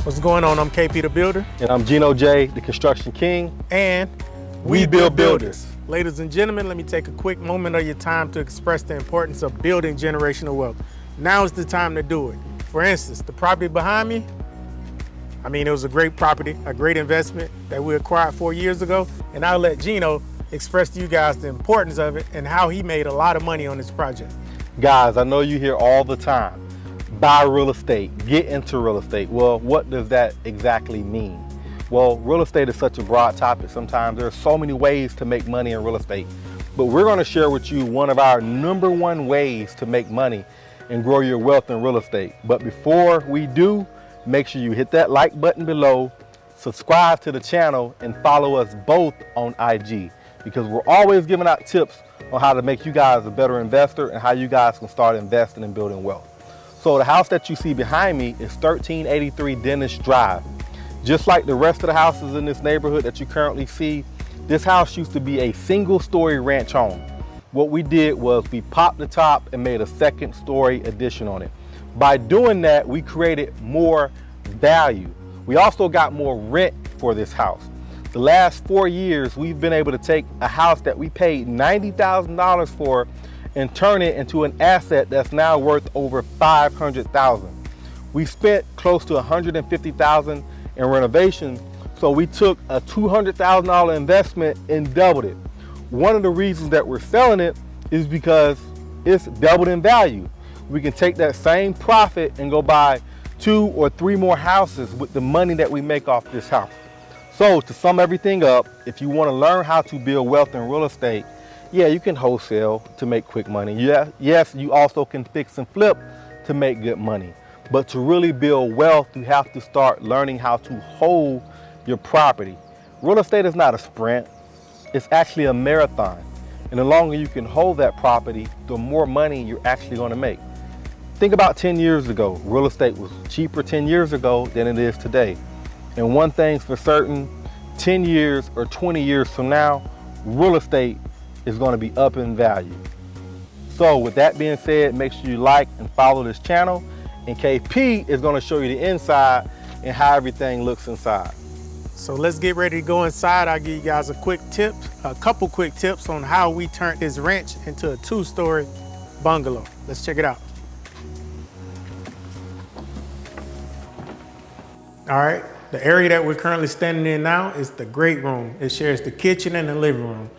What's going on? I'm KP the Builder. And I'm 𝐥𝐤𝐤, the Construction King. And we build builders. Ladies and gentlemen, let me take a quick moment of your time to express the importance of building generational wealth. Now is the time to do it. For instance, the property behind me, it was a great property, a great investment that we acquired 4 years ago. And I'll let Gino express to you guys the importance of it and how he made a lot of money on this project. Guys, I know you hear all the time, buy real estate, get into real estate. Well, what does that exactly mean? Well, real estate is such a broad topic. Sometimes there are so many ways to make money in real estate, but we're going to share with you one of our #1 ways to make money and grow your wealth in real estate. But before we do, make sure you hit that like button below, subscribe to the channel, and follow us both on IG, because we're always giving out tips on how to make you guys a better investor and how you guys can start investing and building wealth. So the house that you see behind me is 1383 Dennis Drive. Just like the rest of the houses in this neighborhood that you currently see, this house used to be a single-story ranch home. What we did was we popped the top and made a second-story addition on it. By doing that, we created more value. We also got more rent for this house. The last 4 years, we've been able to take a house that we paid $90,000 for and turn it into an asset that's now worth over $500,000. We spent close to $150,000 in renovation, so we took a $200,000 investment and doubled it. One of the reasons that we're selling it is because it's doubled in value. We can take that same profit and go buy 2 or 3 more houses with the money that we make off this house. So to sum everything up, if you want to learn how to build wealth in real estate, yeah, you can wholesale to make quick money. Yes, you also can fix and flip to make good money. But to really build wealth, you have to start learning how to hold your property. Real estate is not a sprint, it's actually a marathon. And the longer you can hold that property, the more money you're actually going to make. Think about 10 years ago. Real estate was cheaper 10 years ago than it is today. And one thing's for certain, 10 years or 20 years from now, real estate is going to be up in value. So with that being said, make sure you like and follow this channel. And KP is going to show you the inside and how everything looks inside. So let's get ready to go inside. I'll give you guys a couple quick tips on how we turned this ranch into a 2-story bungalow. Let's check it out. All right, the area that we're currently standing in now is the great room. It shares the kitchen and the living room.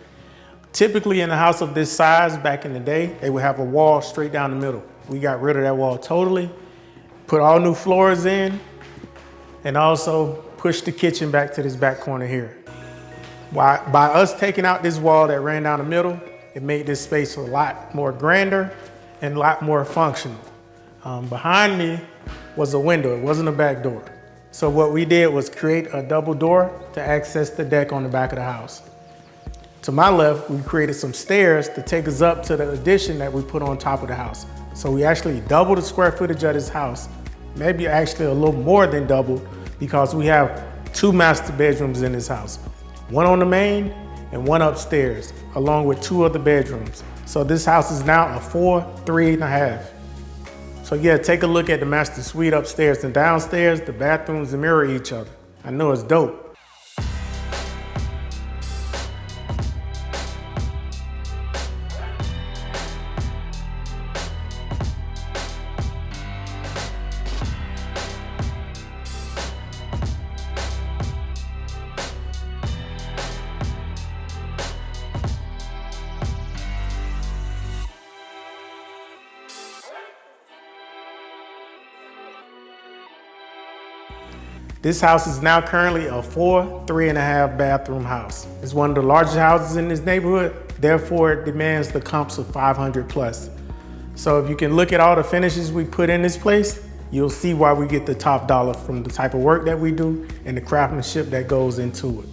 Typically in a house of this size back in the day, they would have a wall straight down the middle. We got rid of that wall totally, put all new floors in, and also pushed the kitchen back to this back corner here. By us taking out this wall that ran down the middle, it made this space a lot more grander and a lot more functional. Behind me was a window, it wasn't a back door. So what we did was create a double door to access the deck on the back of the house. To my left, we created some stairs to take us up to the addition that we put on top of the house. So we actually doubled the square footage of this house, maybe actually a little more than double, because we have 2 master bedrooms in this house. One on the main and one upstairs, along with 2 other bedrooms. So this house is now a 4, 3.5. So yeah, take a look at the master suite upstairs and downstairs. The bathrooms mirror each other. I know it's dope. This house is now currently a 4, 3.5 bathroom house. It's one of the largest houses in this neighborhood, therefore it demands the comps of 500 plus. So if you can look at all the finishes we put in this place, you'll see why we get the top dollar from the type of work that we do and the craftsmanship that goes into it.